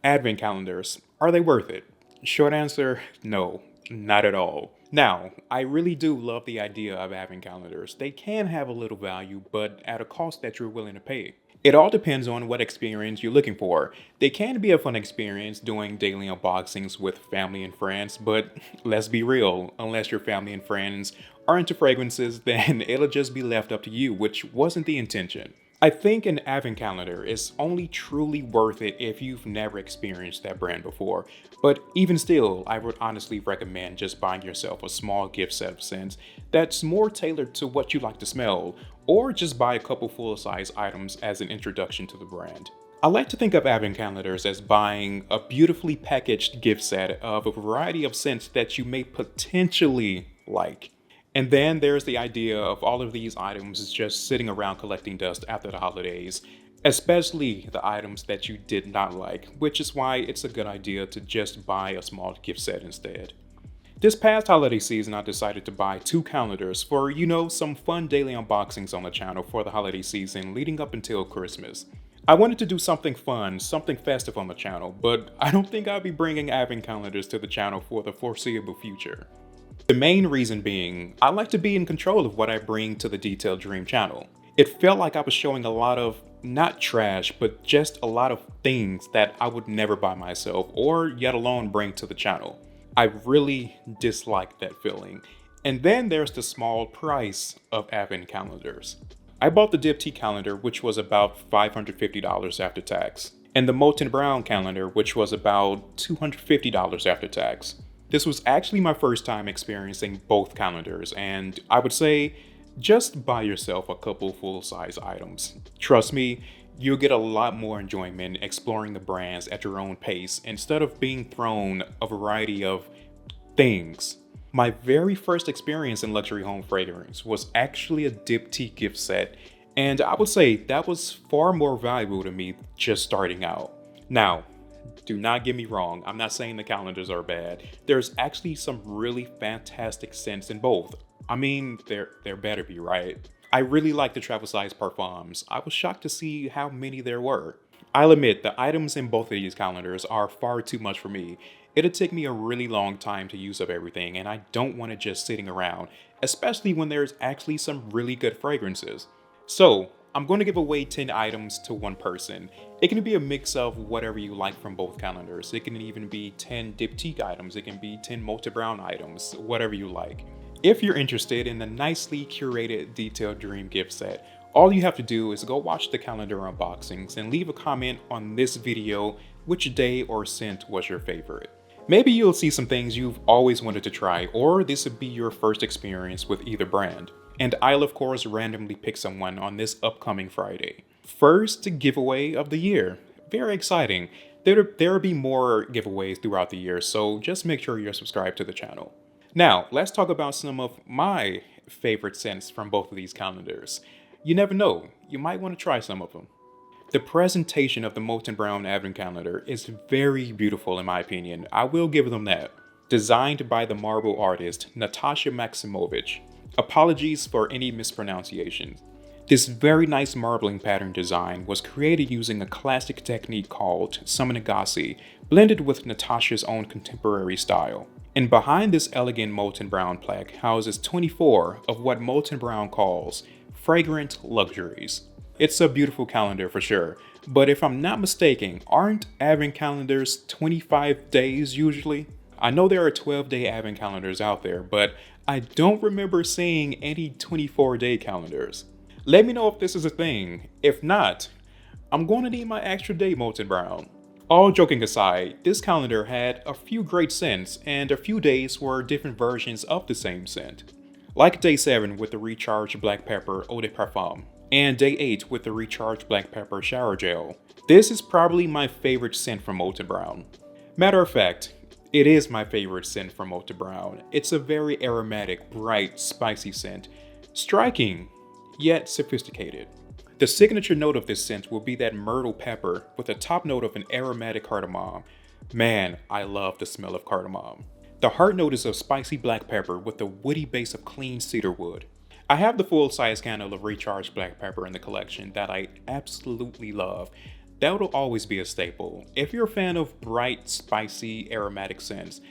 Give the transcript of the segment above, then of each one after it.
Advent calendars, are they worth it? Short answer, no, not at all. Now, I really do love the idea of advent calendars. They can have a little value, but at a cost that you're willing to pay. It all depends on what experience you're looking for. They can be a fun experience doing daily unboxings with family and friends, but let's be real, unless your family and friends are into fragrances, then it'll just be left up to you, which wasn't the intention. I think an advent calendar is only truly worth it if you've never experienced that brand before, but even still, I would honestly recommend just buying yourself a small gift set of scents that's more tailored to what you like to smell, or just buy a couple full-size items as an introduction to the brand. I like to think of advent calendars as buying a beautifully packaged gift set of a variety of scents that you may potentially like. And then there's the idea of all of these items just sitting around collecting dust after the holidays, especially the items that you did not like, which is why it's a good idea to just buy a small gift set instead. This past holiday season, I decided to buy 2 calendars for, some fun daily unboxings on the channel for the holiday season leading up until Christmas. I wanted to do something fun, something festive on the channel, but I don't think I'll be bringing advent calendars to the channel for the foreseeable future. The main reason being, I like to be in control of what I bring to the Detailed Dream channel. It felt like I was showing a lot of, not trash, but just a lot of things that I would never buy myself or yet alone bring to the channel. I really dislike that feeling. And then there's the small price of advent calendars. I bought the Diptyque calendar, which was about $550 after tax, and the Molton Brown calendar, which was about $250 after tax. This was actually my first time experiencing both calendars, and I would say just buy yourself a couple full-size items. Trust me, you'll get a lot more enjoyment exploring the brands at your own pace instead of being thrown a variety of things. My very first experience in luxury home fragrance was actually a Diptyque gift set, and I would say that was far more valuable to me just starting out. Now, do not get me wrong, I'm not saying the calendars are bad. There's actually some really fantastic scents in both. I mean, there better be, right? I really like the travel size parfums. I was shocked to see how many there were. I'll admit, the items in both of these calendars are far too much for me. It'll take me a really long time to use up everything, and I don't want it just sitting around, especially when there's actually some really good fragrances. So, I'm going to give away 10 items to one person. It can be a mix of whatever you like from both calendars. It can even be 10 Diptyque items. It can be 10 Molton Brown items, whatever you like. If you're interested in the nicely curated Detailed Dream gift set, all you have to do is go watch the calendar unboxings and leave a comment on this video which day or scent was your favorite. Maybe you'll see some things you've always wanted to try, or this would be your first experience with either brand. And I'll of course randomly pick someone on this upcoming Friday. First giveaway of the year. Very exciting. There'll be more giveaways throughout the year, so just make sure you're subscribed to the channel. Now, let's talk about some of my favorite scents from both of these calendars. You never know, you might want to try some of them. The presentation of the Molton Brown Advent Calendar is very beautiful in my opinion. I will give them that. Designed by the marble artist Natasha Maximovich. Apologies for any mispronunciations. This very nice marbling pattern design was created using a classic technique called Summonagasi, blended with Natasha's own contemporary style. And behind this elegant Molton Brown plaque houses 24 of what Molton Brown calls fragrant luxuries. It's a beautiful calendar for sure, but if I'm not mistaken, aren't advent calendars 25 days usually? I know there are 12-day advent calendars out there, but I don't remember seeing any 24-day calendars. Let me know if this is a thing. If not, I'm going to need my extra day Molton Brown. All joking aside, this calendar had a few great scents and a few days were different versions of the same scent. Like day 7 with the recharged black pepper eau de parfum, and day 8 with the recharged black pepper shower gel. This is probably my favorite scent from Molton Brown. Matter of fact, it is my favorite scent from Molton Brown. It's a very aromatic, bright, spicy scent. Striking, yet sophisticated. The signature note of this scent will be that myrtle pepper with a top note of an aromatic cardamom. Man, I love the smell of cardamom. The heart note is of spicy black pepper with a woody base of clean cedar wood. I have the full-size candle of recharged black pepper in the collection that I absolutely love. That will always be a staple. If you're a fan of bright, spicy, aromatic scents,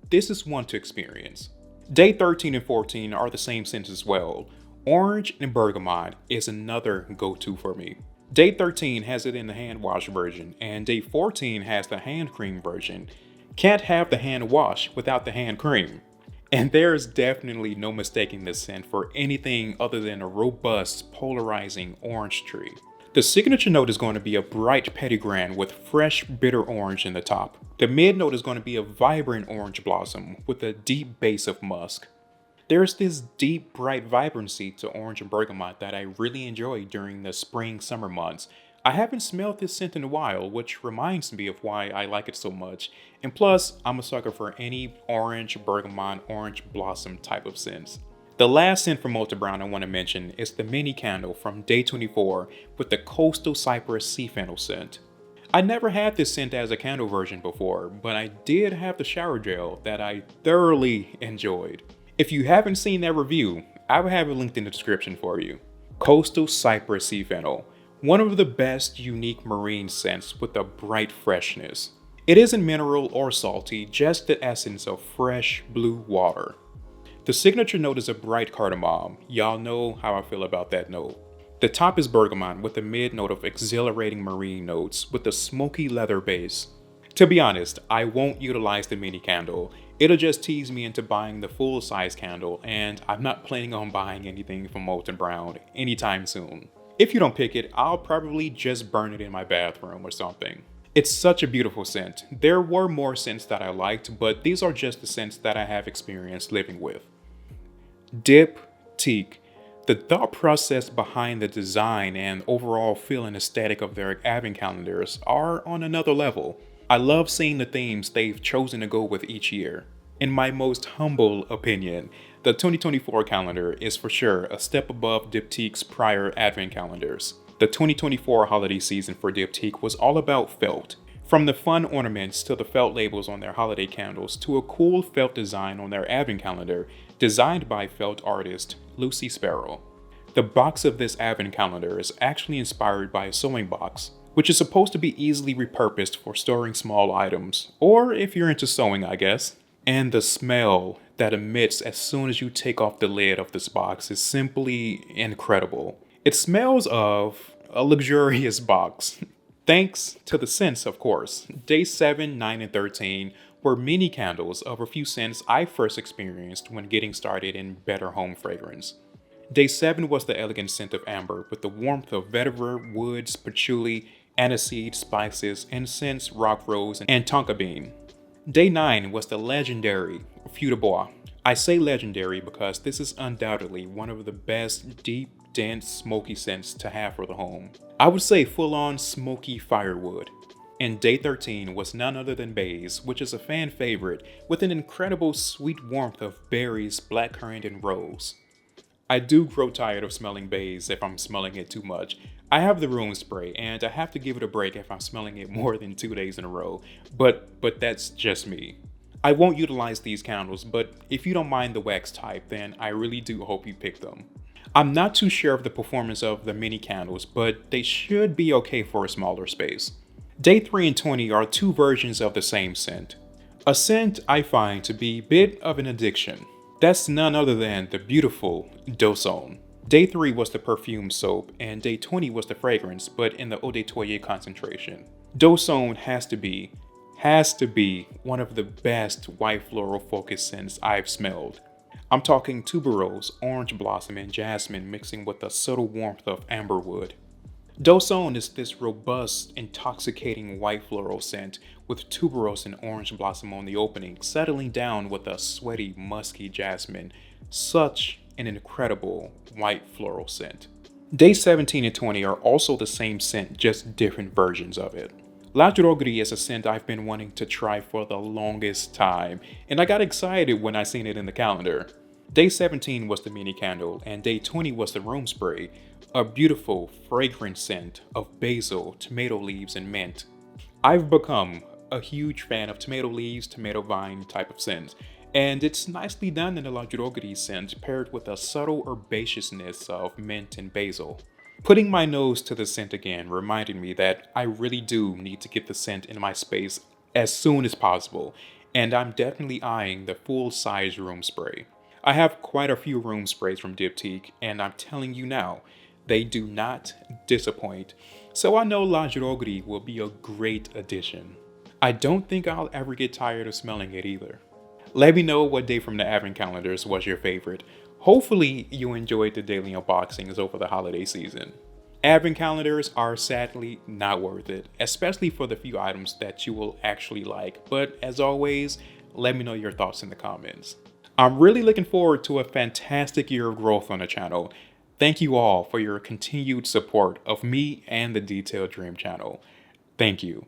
this is one to experience. Day 13 and 14 are the same scents as well. Orange and bergamot is another go-to for me. Day 13 has it in the hand wash version, and day 14 has the hand cream version. Can't have the hand wash without the hand cream. And there's definitely no mistaking this scent for anything other than a robust, polarizing orange tree. The signature note is going to be a bright petitgrain with fresh, bitter orange in the top. The mid note is going to be a vibrant orange blossom with a deep base of musk. There's this deep, bright vibrancy to orange and bergamot that I really enjoy during the spring, summer months. I haven't smelled this scent in a while, which reminds me of why I like it so much. And plus, I'm a sucker for any orange, bergamot, orange blossom type of scents. The last scent from Molton Brown I want to mention is the mini candle from day 24 with the coastal cypress sea fennel scent. I never had this scent as a candle version before, but I did have the shower gel that I thoroughly enjoyed. If you haven't seen that review, I will have it linked in the description for you. Coastal cypress sea fennel, one of the best unique marine scents with a bright freshness. It isn't mineral or salty, just the essence of fresh blue water. The signature note is a bright cardamom. Y'all know how I feel about that note. The top is bergamot with a mid note of exhilarating marine notes with a smoky leather base. To be honest, I won't utilize the mini candle. It'll just tease me into buying the full size candle, and I'm not planning on buying anything from Molton Brown anytime soon. If you don't pick it, I'll probably just burn it in my bathroom or something. It's such a beautiful scent. There were more scents that I liked, but these are just the scents that I have experienced living with. Diptyque. The thought process behind the design and overall feel and aesthetic of their advent calendars are on another level. I love seeing the themes they've chosen to go with each year. In my most humble opinion, the 2024 calendar is for sure a step above Diptyque's prior advent calendars. The 2024 holiday season for Diptyque was all about felt. From the fun ornaments to the felt labels on their holiday candles to a cool felt design on their advent calendar designed by felt artist Lucy Sparrow. The box of this advent calendar is actually inspired by a sewing box, which is supposed to be easily repurposed for storing small items, or if you're into sewing, I guess. And the smell that emits as soon as you take off the lid of this box is simply incredible. It smells of a luxurious box. Thanks to the scents, of course. Day 7, 9, and 13 were mini candles of a few scents I first experienced when getting started in better home fragrance. Day 7 was the elegant scent of amber with the warmth of vetiver, woods, patchouli, aniseed, spices, incense, rock rose, and tonka bean. Day 9 was the legendary Feu de Bois. I say legendary because this is undoubtedly one of the best deep, dense, smoky scents to have for the home. I would say full-on smoky firewood. And day 13 was none other than Bays, which is a fan favorite with an incredible sweet warmth of berries, blackcurrant, and rose. I do grow tired of smelling Bays if I'm smelling it too much. I have the room spray and I have to give it a break if I'm smelling it more than 2 days in a row, but that's just me. I won't utilize these candles, but if you don't mind the wax type, then I really do hope you pick them. I'm not too sure of the performance of the mini candles, but they should be okay for a smaller space. Day 3 and 20 are two versions of the same scent. A scent I find to be a bit of an addiction. That's none other than the beautiful D'Ozo'ne. Day 3 was the perfume soap, and day 20 was the fragrance, but in the eau de toilette concentration. D'Ozo'ne has to be one of the best white floral focused scents I've smelled. I'm talking tuberose, orange blossom, and jasmine mixing with a subtle warmth of amberwood. D'Ozo'ne is this robust, intoxicating white floral scent with tuberose and orange blossom on the opening, settling down with a sweaty, musky jasmine. Such an incredible white floral scent. Day 17 and 20 are also the same scent, just different versions of it. La Droguerie is a scent I've been wanting to try for the longest time, and I got excited when I seen it in the calendar. Day 17 was the mini candle, and day 20 was the room spray, a beautiful, fragrant scent of basil, tomato leaves, and mint. I've become a huge fan of tomato leaves, tomato vine type of scents, and it's nicely done in the La Droguerie scent paired with a subtle herbaceousness of mint and basil. Putting my nose to the scent again reminded me that I really do need to get the scent in my space as soon as possible, and I'm definitely eyeing the full size room spray. I have quite a few room sprays from Diptyque, and I'm telling you now, they do not disappoint. So I know La Drogerie will be a great addition. I don't think I'll ever get tired of smelling it either. Let me know what day from the advent calendars was your favorite. Hopefully you enjoyed the daily unboxings over the holiday season. Advent calendars are sadly not worth it, especially for the few items that you will actually like, but as always, let me know your thoughts in the comments. I'm really looking forward to a fantastic year of growth on the channel. Thank you all for your continued support of me and the Detailed Dream channel. Thank you.